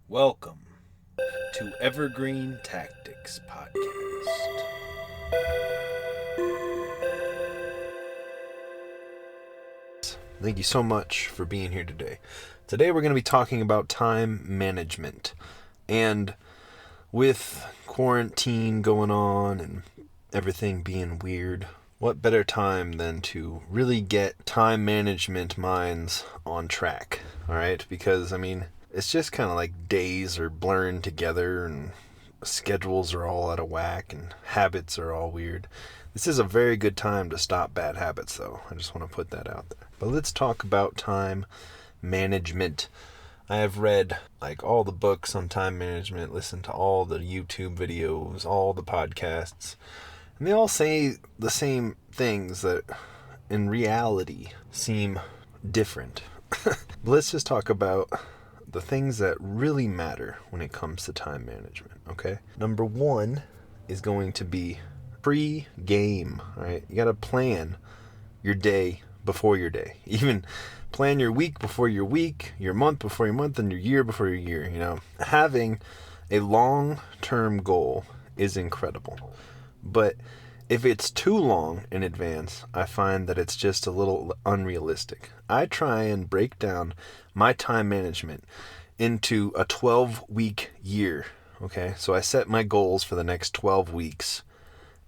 Welcome to Evergreen Tactics Podcast. Thank you so much for being here today. Today we're going to be talking about time management. And with quarantine going on and everything being weird, what better time than to really get time management minds on track, all right? Because, it's just kind of like days are blurring together and schedules are all out of whack and habits are all weird. This is a very good time to stop bad habits, though. I just want to put that out there. But let's talk about time management. I have read all the books on time management, listened to all the YouTube videos, all the podcasts, and they all say the same things that in reality seem different. Let's just talk about the things that really matter when it comes to time management, okay? Number one is going to be pre-game, right? You got to plan your day before your day. Even plan your week before your week, your month before your month, and your year before your year, Having a long-term goal is incredible. But if it's too long in advance, I find that it's just a little unrealistic. I try and break down my time management into a 12-week year, okay? So I set my goals for the next 12 weeks,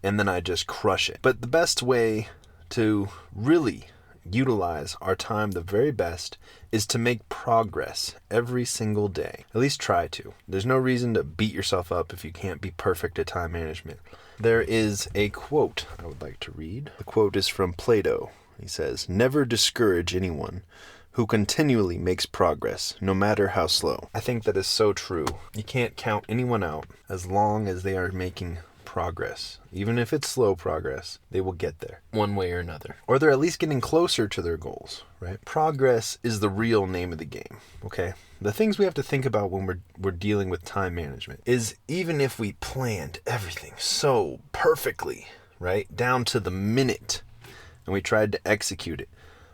and then I just crush it. But the best way to really utilize our time the very best is to make progress every single day. At least try to. There's no reason to beat yourself up if you can't be perfect at time management. There is a quote I would like to read. The quote is from Plato. He says, "Never discourage anyone who continually makes progress, no matter how slow." I think that is so true. You can't count anyone out as long as they are making progress. Even if it's slow progress, they will get there one way or another. Or they're at least getting closer to their goals, right? Progress is the real name of the game, okay? The things we have to think about when we're dealing with time management is even if we planned everything so perfectly, right, down to the minute, and we tried to execute it,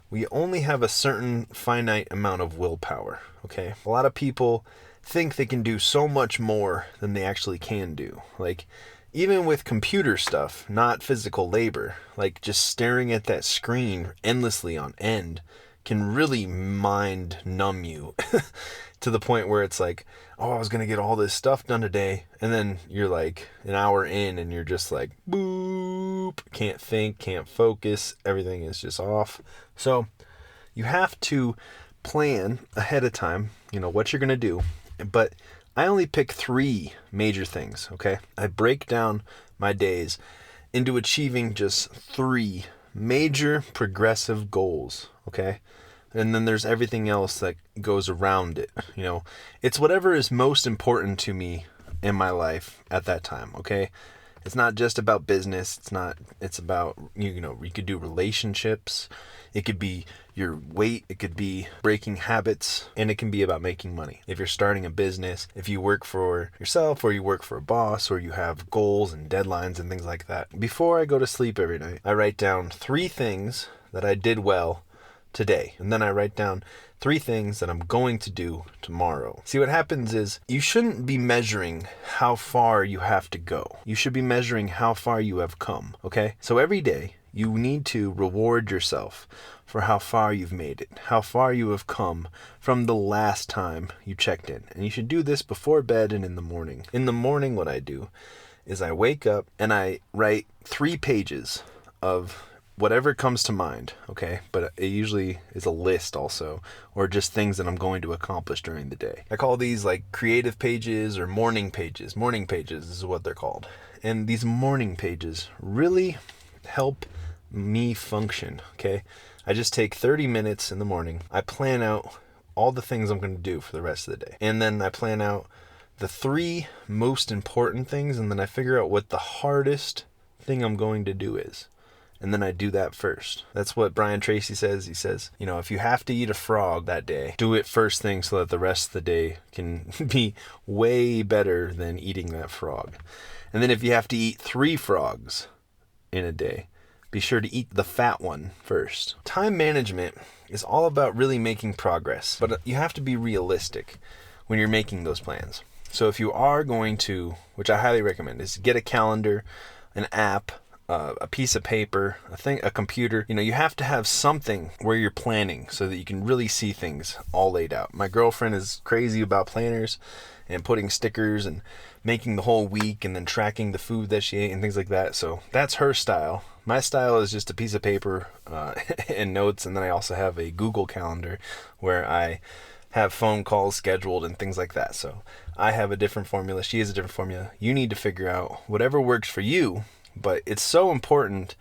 we only have a certain finite amount of willpower, okay? A lot of people think they can do so much more than they actually can do. Even with computer stuff, not physical labor, just staring at that screen endlessly on end can really mind numb you to the point where it's I was going to get all this stuff done today. And then you're an hour in and you're just boop, can't think, can't focus. Everything is just off. So you have to plan ahead of time, what you're going to do. But I only pick 3 major things, okay? I break down my days into achieving just 3 major progressive goals, okay? And then there's everything else that goes around it, It's whatever is most important to me in my life at that time, okay? It's not just about business. It's about, you could do relationships. It could be your weight. It could be breaking habits, and it can be about making money. If you're starting a business, if you work for yourself or you work for a boss or you have goals and deadlines and things like that. Before I go to sleep every night, I write down 3 things that I did well today. And then I write down 3 things that I'm going to do tomorrow. See, what happens is you shouldn't be measuring how far you have to go. You should be measuring how far you have come, okay? So every day you need to reward yourself for how far you've made it, how far you have come from the last time you checked in. And you should do this before bed and in the morning. In the morning, what I do is I wake up and I write 3 pages of whatever comes to mind, okay? But it usually is a list also, or just things that I'm going to accomplish during the day. I call these creative pages or morning pages. Morning pages is what they're called. And these morning pages really help me function, okay? I just take 30 minutes in the morning. I plan out all the things I'm going to do for the rest of the day. And then I plan out the 3 most important things, and then I figure out what the hardest thing I'm going to do is. And then I do that first. That's what Brian Tracy says. He says, if you have to eat a frog that day, do it first thing so that the rest of the day can be way better than eating that frog. And then if you have to eat 3 frogs in a day, be sure to eat the fat one first. Time management is all about really making progress, but you have to be realistic. when you're making those plans. So if you are going to, which I highly recommend, is get a calendar, an app, a piece of paper, a computer. You have to have something where you're planning so that you can really see things all laid out. My girlfriend is crazy about planners and putting stickers and making the whole week and then tracking the food that she ate and things like that. So that's her style. My style is just a piece of paper and notes, and then I also have a Google Calendar where I have phone calls scheduled and things like that. So I have a different formula. She has a different formula. You need to figure out whatever works for you. But it's so important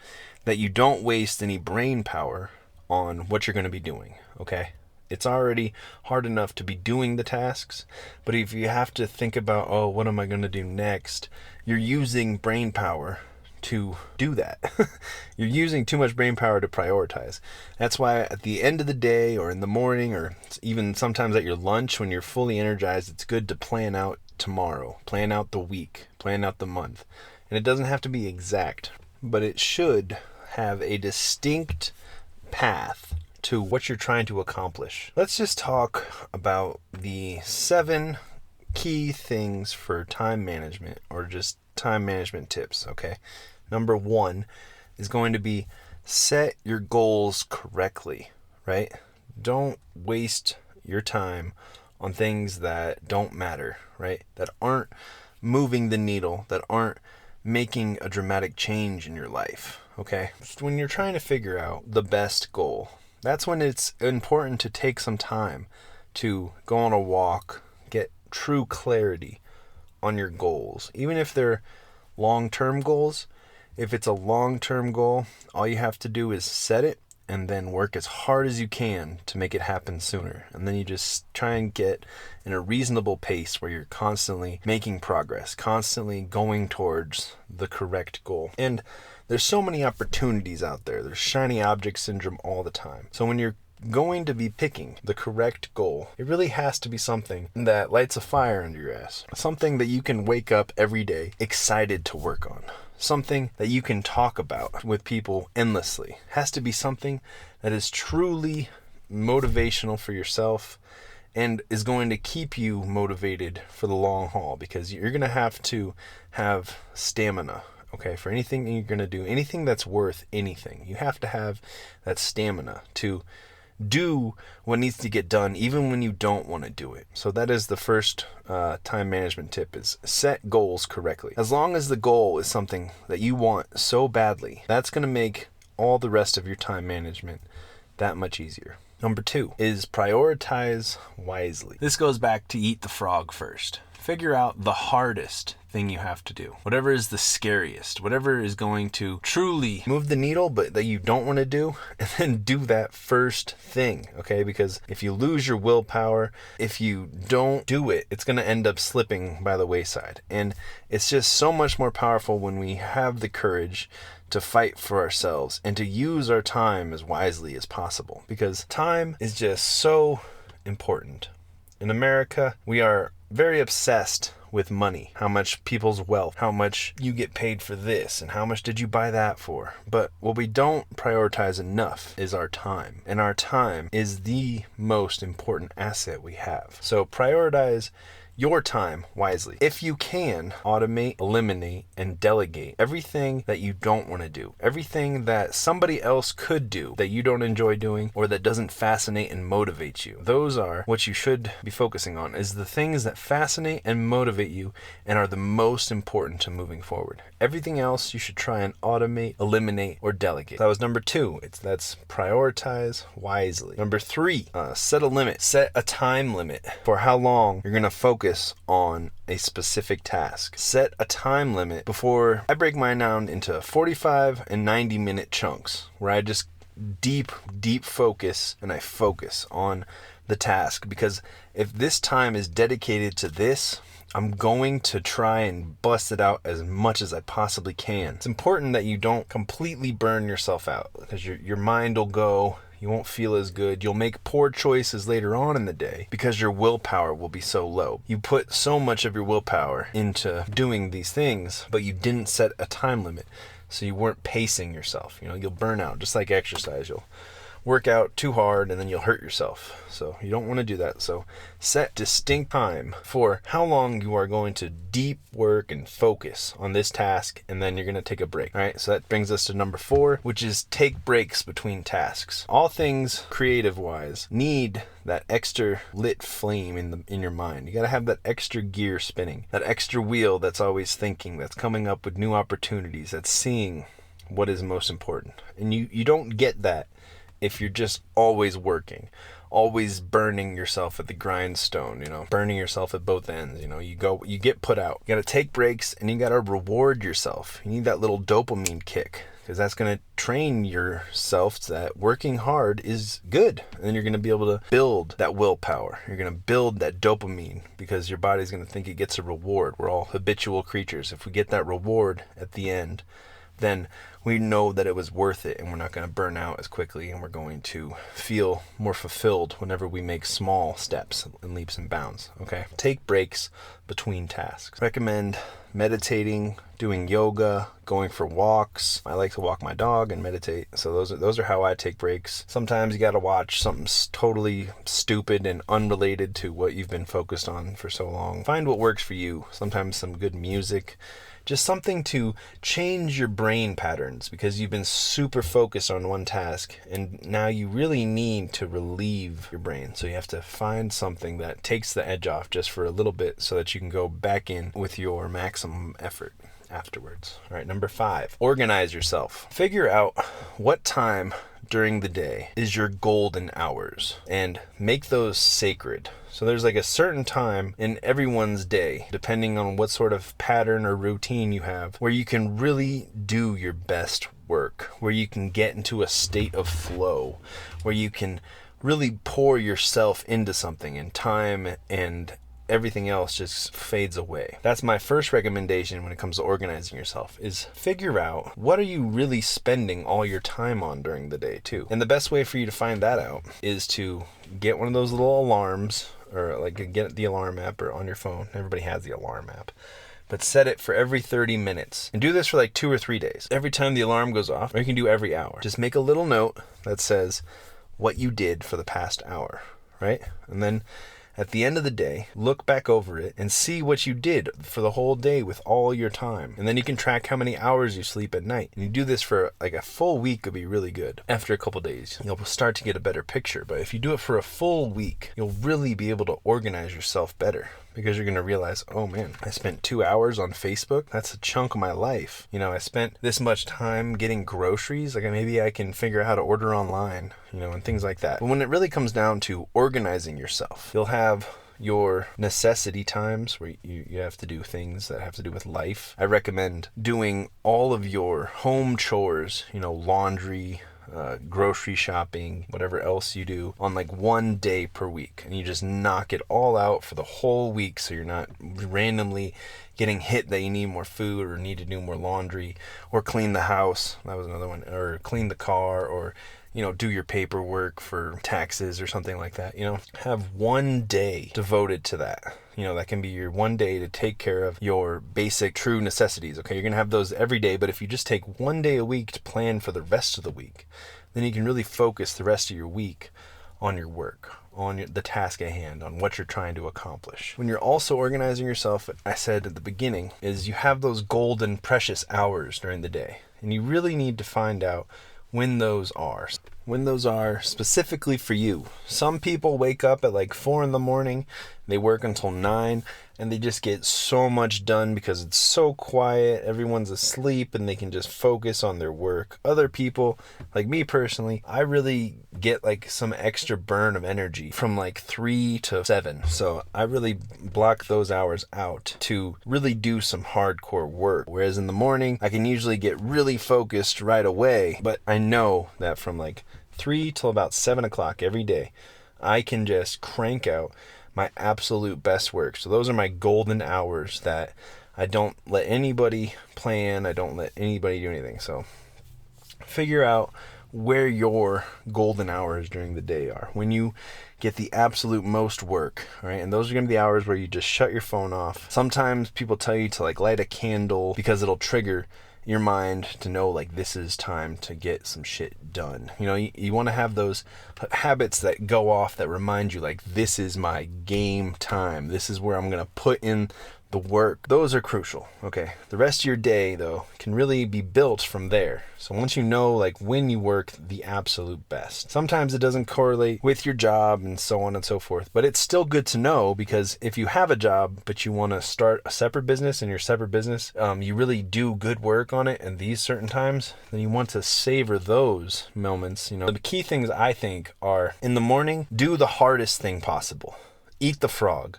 that you don't waste any brain power on what you're going to be doing, okay? It's already hard enough to be doing the tasks, but if you have to think about, oh, what am I going to do next? You're using brain power to do that. You're using too much brain power to prioritize. That's why at the end of the day or in the morning or even sometimes at your lunch when you're fully energized, it's good to plan out tomorrow, plan out the week, plan out the month. And it doesn't have to be exact, but it should have a distinct path to what you're trying to accomplish. Let's just talk about the 7 key things for time management, or just time management tips, okay? Number 1 is going to be set your goals correctly, right? Don't waste your time on things that don't matter, right? That aren't moving the needle, that aren't making a dramatic change in your life, okay? When you're trying to figure out the best goal, that's when it's important to take some time to go on a walk, get true clarity on your goals. Even if they're long-term goals, if it's a long-term goal, all you have to do is set it and then work as hard as you can to make it happen sooner. And then you just try and get in a reasonable pace where you're constantly making progress, constantly going towards the correct goal. And there's so many opportunities out there. There's shiny object syndrome all the time. So when you're going to be picking the correct goal, it really has to be something that lights a fire under your ass. Something that you can wake up every day excited to work on. Something that you can talk about with people endlessly. It has to be something that is truly motivational for yourself and is going to keep you motivated for the long haul, because you're going to have stamina, okay, for anything you're going to do, anything that's worth anything. You have to have that stamina to do what needs to get done even when you don't want to do it. So that is the first time management tip, is set goals correctly. As long as the goal is something that you want so badly, that's going to make all the rest of your time management that much easier. Number 2 is prioritize wisely. This goes back to eat the frog first. Figure out the hardest thing you have to do. Whatever is the scariest, whatever is going to truly move the needle, but that you don't want to do, and then do that first thing, okay? Because if you lose your willpower, if you don't do it, it's going to end up slipping by the wayside. And it's just so much more powerful when we have the courage to fight for ourselves and to use our time as wisely as possible, because time is just so important. In America, we are very obsessed with money, how much people's wealth, how much you get paid for this, and how much did you buy that for. But what we don't prioritize enough is our time. And our time is the most important asset we have. So prioritize your time wisely. If you can, automate, eliminate, and delegate everything that you don't want to do. Everything that somebody else could do that you don't enjoy doing or that doesn't fascinate and motivate you. Those are what you should be focusing on, is the things that fascinate and motivate you and are the most important to moving forward. Everything else you should try and automate, eliminate, or delegate. That was number 2. That's prioritize wisely. Number 3, set a limit. Set a time limit for how long you're going to focus on a specific task. Set a time limit. Before, I break mine down into 45 and 90 minute chunks where I just deep focus, and I focus on the task, because if this time is dedicated to this, I'm going to try and bust it out as much as I possibly can. It's important that you don't completely burn yourself out, because your mind will go, you won't feel as good. You'll make poor choices later on in the day because your willpower will be so low. You put so much of your willpower into doing these things, but you didn't set a time limit. So you weren't pacing yourself. You'll burn out, just like exercise. You'll work out too hard and then you'll hurt yourself. So you don't want to do that. So set distinct time for how long you are going to deep work and focus on this task, and then you're going to take a break. All right, so that brings us to number 4, which is take breaks between tasks. All things creative wise need that extra lit flame in your mind. You got to have that extra gear spinning, that extra wheel that's always thinking, that's coming up with new opportunities, that's seeing what is most important. And you don't get that if you're just always working, always burning yourself at the grindstone, burning yourself at both ends. You get put out. You got to take breaks and you got to reward yourself. You need that little dopamine kick, because that's going to train yourself that working hard is good. And then you're going to be able to build that willpower. You're going to build that dopamine because your body's going to think it gets a reward. We're all habitual creatures. If we get that reward at the end, then we know that it was worth it, and we're not going to burn out as quickly, and we're going to feel more fulfilled whenever we make small steps and leaps and bounds. Okay, take breaks between tasks. Recommend meditating, doing yoga, going for walks. I like to walk my dog and meditate. So those are how I take breaks. Sometimes you got to watch something totally stupid and unrelated to what you've been focused on for so long. Find what works for you. Sometimes some good music. Just something to change your brain patterns, because you've been super focused on one task and now you really need to relieve your brain. So you have to find something that takes the edge off just for a little bit so that you can go back in with your maximum effort afterwards. All right, number 5, organize yourself. Figure out what time during the day is your golden hours and make those sacred. So there's like a certain time in everyone's day, depending on what sort of pattern or routine you have, where you can really do your best work, where you can get into a state of flow, where you can really pour yourself into something, and time and everything else just fades away. That's my first recommendation when it comes to organizing yourself, is figure out what are you really spending all your time on during the day too. And the best way for you to find that out is to get one of those little alarms, or like get the alarm app or on your phone. Everybody has the alarm app. But set it for every 30 minutes. And do this for like 2 or 3 days. Every time the alarm goes off, or you can do every hour. Just make a little note that says what you did for the past hour, right? And then at the end of the day, look back over it and see what you did for the whole day with all your time. And then you can track how many hours you sleep at night. And you do this for like a full week, would be really good. After a couple days, you'll start to get a better picture. But if you do it for a full week, you'll really be able to organize yourself better. Because you're going to realize, oh man, I spent 2 hours on Facebook. That's a chunk of my life. I spent this much time getting groceries. Like maybe I can figure out how to order online, and things like that. But when it really comes down to organizing yourself, you'll have your necessity times where you have to do things that have to do with life. I recommend doing all of your home chores, laundry, grocery shopping, whatever else you do, on like 1 day per week, and you just knock it all out for the whole week, so you're not randomly getting hit that you need more food or need to do more laundry or clean the house. That was another one. Or clean the car, or do your paperwork for taxes or something like that. Have 1 day devoted to that. That can be your 1 day to take care of your basic true necessities. Okay, you're going to have those every day, but if you just take 1 day a week to plan for the rest of the week, then you can really focus the rest of your week on your work, on the task at hand, on what you're trying to accomplish. When you're also organizing yourself, I said at the beginning, is you have those golden precious hours during the day, and you really need to find out when those are specifically for you. Some people wake up at like 4 a.m, they work until 9, and they just get so much done because it's so quiet, everyone's asleep, and they can just focus on their work. Other people, like me personally, I really get like some extra burn of energy from like 3 to 7. So I really block those hours out to really do some hardcore work. Whereas in the morning, I can usually get really focused right away, but I know that from like 3 till about 7 o'clock every day, I can just crank out my absolute best work. So those are my golden hours that I don't let anybody plan. I don't let anybody do anything. So figure out where your golden hours during the day are, when you get the absolute most work, all right? And those are going to be the hours where you just shut your phone off. Sometimes people tell you to like light a candle because it'll trigger your mind to know like this is time to get some shit done. You want to have those habits that go off that remind you like this is my game time. This is where I'm going to put in the work. Those are crucial. Okay. The rest of your day though can really be built from there. So once you know like when you work the absolute best, sometimes it doesn't correlate with your job and so on and so forth, but it's still good to know, because if you have a job but you want to start a separate business, and your separate business, you really do good work on it and these certain times, then you want to savor those moments. The key things I think are, in the morning, do the hardest thing possible. Eat the frog.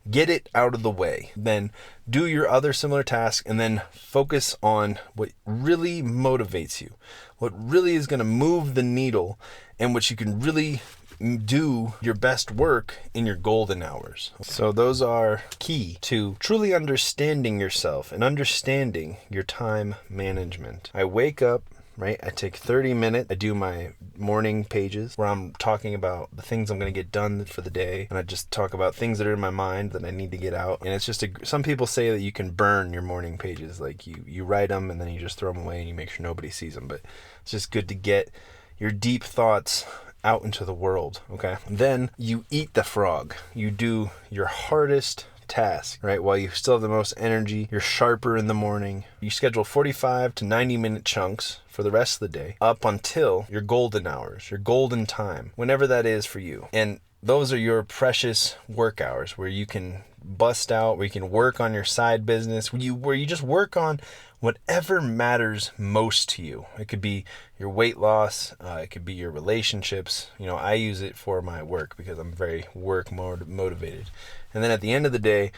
Get it out of the way. Then do your other similar tasks, and then focus on what really motivates you, what really is going to move the needle, and what you can really do your best work in your golden hours. So those are key to truly understanding yourself and understanding your time management. I wake up, right? I take 30 minutes. I do my morning pages where I'm talking about the things I'm going to get done for the day. And I just talk about things that are in my mind that I need to get out. And it's just, some people say that you can burn your morning pages. Like you write them and then you just throw them away and you make sure nobody sees them. But it's just good to get your deep thoughts out into the world. Okay. Then you eat the frog. You do your hardest task, right? While you still have the most energy, you're sharper in the morning. You schedule 45 to 90-minute chunks for the rest of the day up until your golden hours, your golden time, whenever that is for you. And those are your precious work hours where you can bust out, where you can work on your side business, where you just work on whatever matters most to you. It could be your weight loss. It could be your relationships. I use it for my work because I'm very work motivated. And then at the end of the day,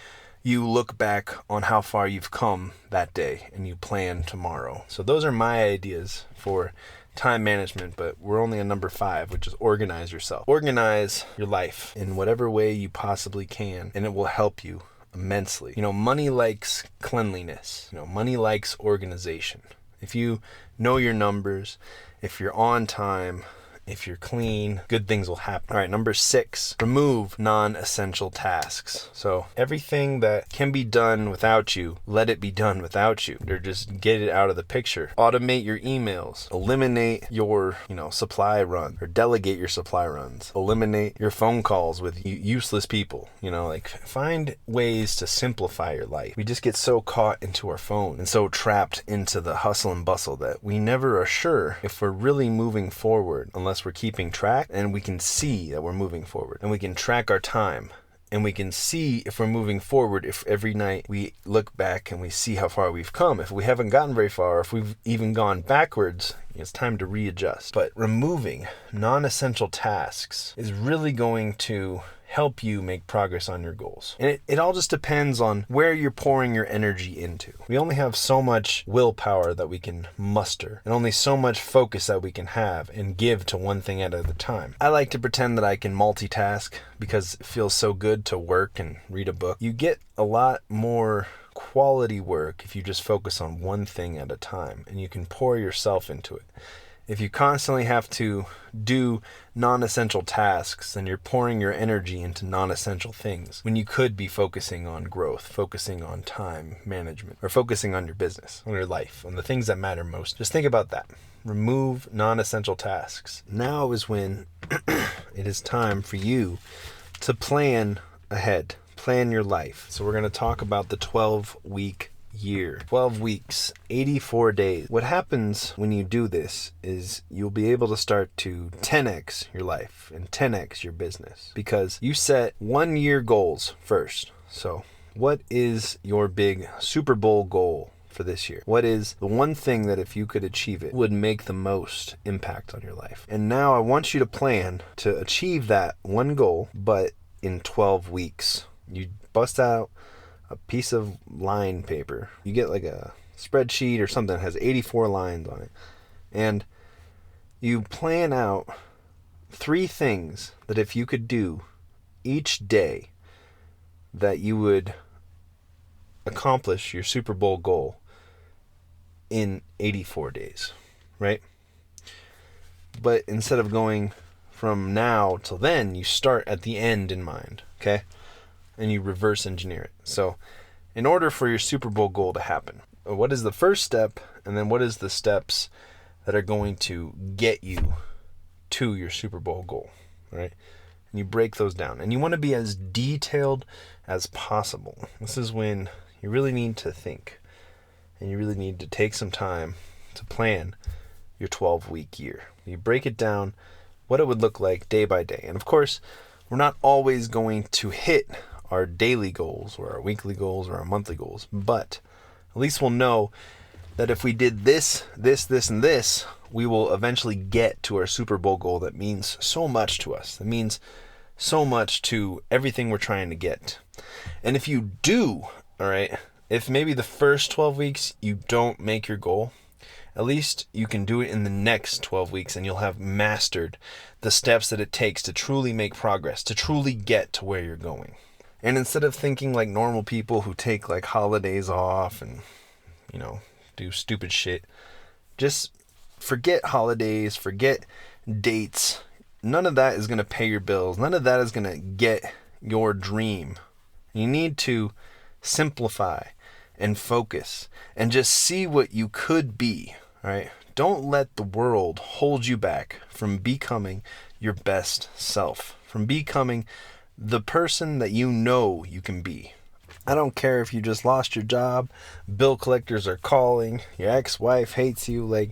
you look back on how far you've come that day and you plan tomorrow. So those are my ideas for time management, but we're only on number 5, which is organize yourself. Organize your life in whatever way you possibly can, and it will help you immensely. Money likes cleanliness. Money likes organization. If you know your numbers, if you're on time, if you're clean, good things will happen. All right, number 6, remove non-essential tasks. So everything that can be done without you, let it be done without you, or just get it out of the picture. Automate your emails, eliminate your, supply run, or delegate your supply runs, eliminate your phone calls with useless people. Find ways to simplify your life. We just get so caught into our phone and so trapped into the hustle and bustle that we never are sure if we're really moving forward unless we're keeping track, and we can see that we're moving forward, and we can track our time, and we can see if we're moving forward if every night we look back and we see how far we've come. If we haven't gotten very far, if we've even gone backwards, it's time to readjust. But removing non-essential tasks is really going to help you make progress on your goals. And it all just depends on where you're pouring your energy into. We only have so much willpower that we can muster, and only so much focus that we can have and give to one thing at a time. I like to pretend that I can multitask because it feels so good to work and read a book. You get a lot more quality work if you just focus on one thing at a time, and you can pour yourself into it. If you constantly have to do non-essential tasks, then you're pouring your energy into non-essential things when you could be focusing on growth, focusing on time management, or focusing on your business, on your life, on the things that matter most. Just think about that. Remove non-essential tasks. Now is when it is time for you to plan ahead, plan your life. So we're going to talk about the 12-week year. 12 weeks, 84 days. What happens when you do this is you'll be able to start to 10x your life and 10x your business, because you set 1-year goals first. So what is your big Super Bowl goal for this year? What is the one thing that if you could achieve it would make the most impact on your life? And now I want you to plan to achieve that one goal, but in 12 weeks. You bust out a piece of line paper. You get like a spreadsheet or something that has 84 lines on it. And you plan out 3 things that if you could do each day that you would accomplish your Super Bowl goal in 84 days, right? But instead of going from now till then, you start at the end in mind, okay? And you reverse engineer it. So in order for your Super Bowl goal to happen, what is the first step And then what is the steps that are going to get you to your Super Bowl goal, right? And you break those down. And you want to be as detailed as possible. This is when you really need to think. And you really need to take some time to plan your 12-week year. You break it down, what it would look like day by day. And of course, we're not always going to hit our daily goals or our weekly goals or our monthly goals. But at least we'll know that if we did this, and this, we will eventually get to our Super Bowl goal that means so much to us. That means so much to everything we're trying to get. And if you do, all right, if maybe the first 12 weeks you don't make your goal, at least you can do it in the next 12 weeks and you'll have mastered the steps that it takes to truly make progress, to truly get to where you're going. And instead of thinking like normal people who take like holidays off and, do stupid shit, just forget holidays, forget dates. None of that is going to pay your bills. None of that is going to get your dream. You need to simplify and focus and just see what you could be, right? Don't let the world hold you back from becoming your best self, from becoming the person that you know you can be. I don't care if you just lost your job, bill collectors are calling, your ex-wife hates you. Like,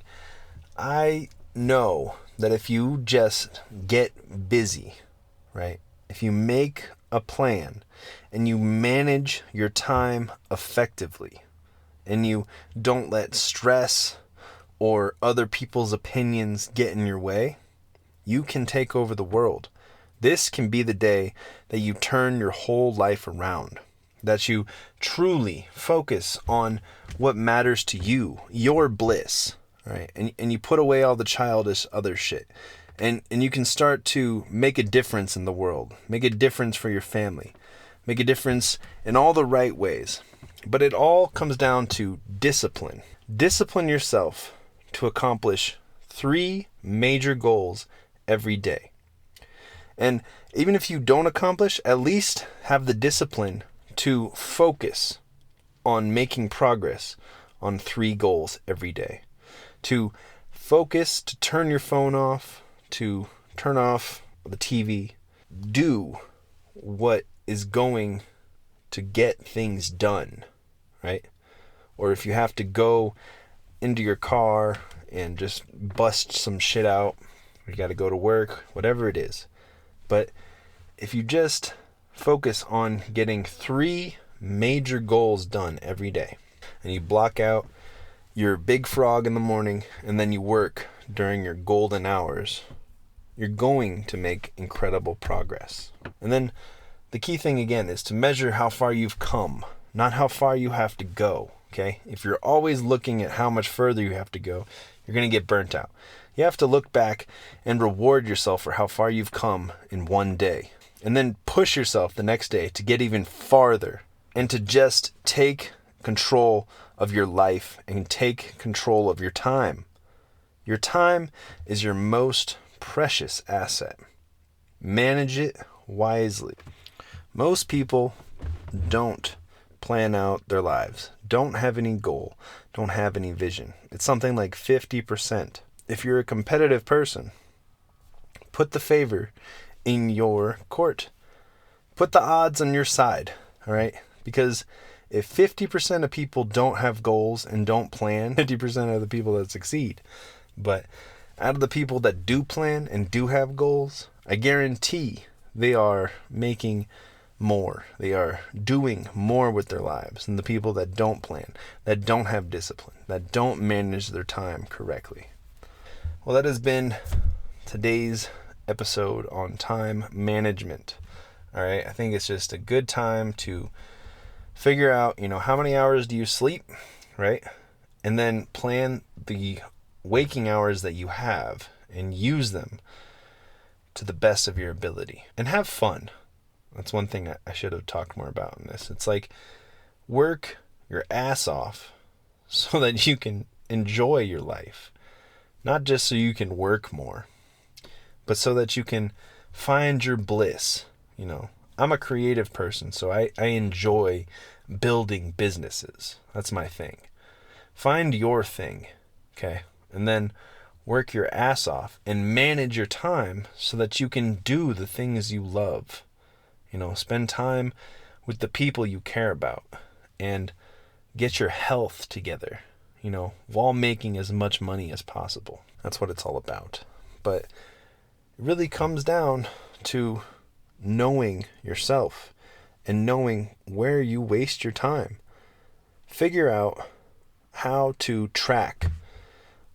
I know that if you just get busy, right? If you make a plan and you manage your time effectively and you don't let stress or other people's opinions get in your way, you can take over the world. This can be the day that you turn your whole life around, that you truly focus on what matters to you, your bliss, right? And you put away all the childish other shit. And you can start to make a difference in the world, make a difference for your family, make a difference in all the right ways. But it all comes down to discipline. Discipline yourself to accomplish 3 major goals every day. And even if you don't accomplish, at least have the discipline to focus on making progress on 3 goals every day. To focus, to turn your phone off, to turn off the TV. Do what is going to get things done, right? Or if you have to go into your car and just bust some shit out, or you got to go to work, whatever it is. But if you just focus on getting 3 major goals done every day, and you block out your big frog in the morning, and then you work during your golden hours, you're going to make incredible progress. And then the key thing again is to measure how far you've come, not how far you have to go, okay? If you're always looking at how much further you have to go, you're going to get burnt out. You have to look back and reward yourself for how far you've come in one day. And then push yourself the next day to get even farther and to just take control of your life and take control of your time. Your time is your most precious asset. Manage it wisely. Most people don't plan out their lives, don't have any goal, don't have any vision. It's something like 50%. If you're a competitive person, put the favor in your court. Put the odds on your side, all right? Because if 50% of people don't have goals and don't plan, 50% of the people that succeed. But out of the people that do plan and do have goals, I guarantee they are making more. They are doing more with their lives than the people that don't plan, that don't have discipline, that don't manage their time correctly. Well, that has been today's episode on time management. All right, I think it's just a good time to figure out, how many hours do you sleep, right? And then plan the waking hours that you have and use them to the best of your ability. And have fun. That's one thing I should have talked more about in this. It's like work your ass off so that you can enjoy your life. Not just so you can work more, but so that you can find your bliss. I'm a creative person, so I enjoy building businesses. That's my thing. Find your thing, okay? And then work your ass off and manage your time so that you can do the things you love. Spend time with the people you care about and get your health together, while making as much money as possible. That's what it's all about. But it really comes down to knowing yourself and knowing where you waste your time. Figure out how to track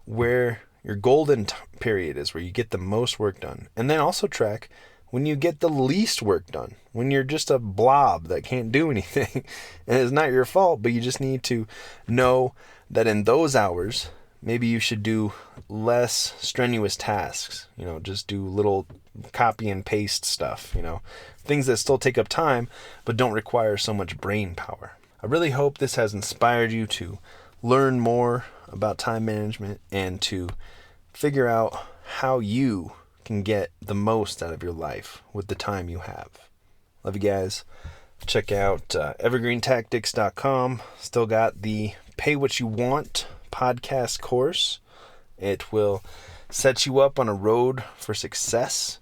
where your golden period is, where you get the most work done. And then also track when you get the least work done, when you're just a blob that can't do anything. And it's not your fault, but you just need to know that in those hours, maybe you should do less strenuous tasks. Just do little copy and paste stuff, things that still take up time, but don't require so much brain power. I really hope this has inspired you to learn more about time management and to figure out how you can get the most out of your life with the time you have. Love you guys. Check out evergreentactics.com. Still got the Pay What You Want podcast course. It will set you up on a road for success.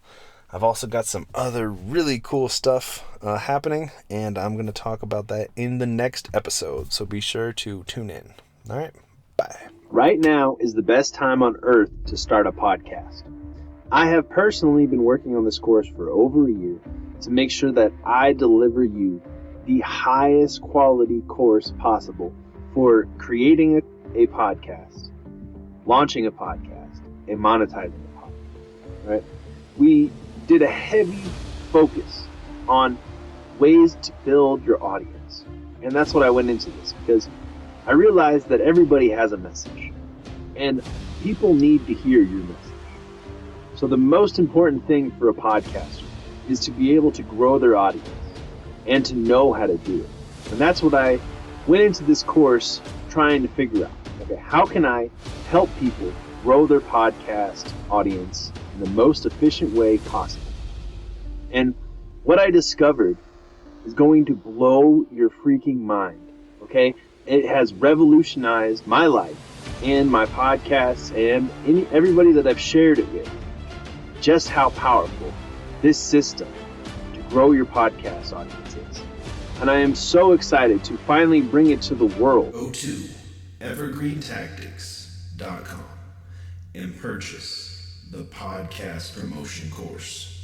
I've also got some other really cool stuff happening, and I'm going to talk about that in the next episode, so be sure to tune in. All right, bye. Right now is the best time on earth to start a podcast. I have personally been working on this course for over a year to make sure that I deliver you the highest quality course possible for creating a podcast, launching a podcast, and monetizing a podcast. Right? We did a heavy focus on ways to build your audience. And that's what I went into this, because I realized that everybody has a message and people need to hear your message. So the most important thing for a podcaster is to be able to grow their audience and to know how to do it. And that's what I went into this course trying to figure out. Okay, how can I help people grow their podcast audience in the most efficient way possible? And what I discovered is going to blow your freaking mind. Okay? It has revolutionized my life and my podcasts and everybody that I've shared it with. Just how powerful this system to grow your podcast audience is. And I am so excited to finally bring it to the world. Go to evergreentactics.com and purchase the podcast promotion course.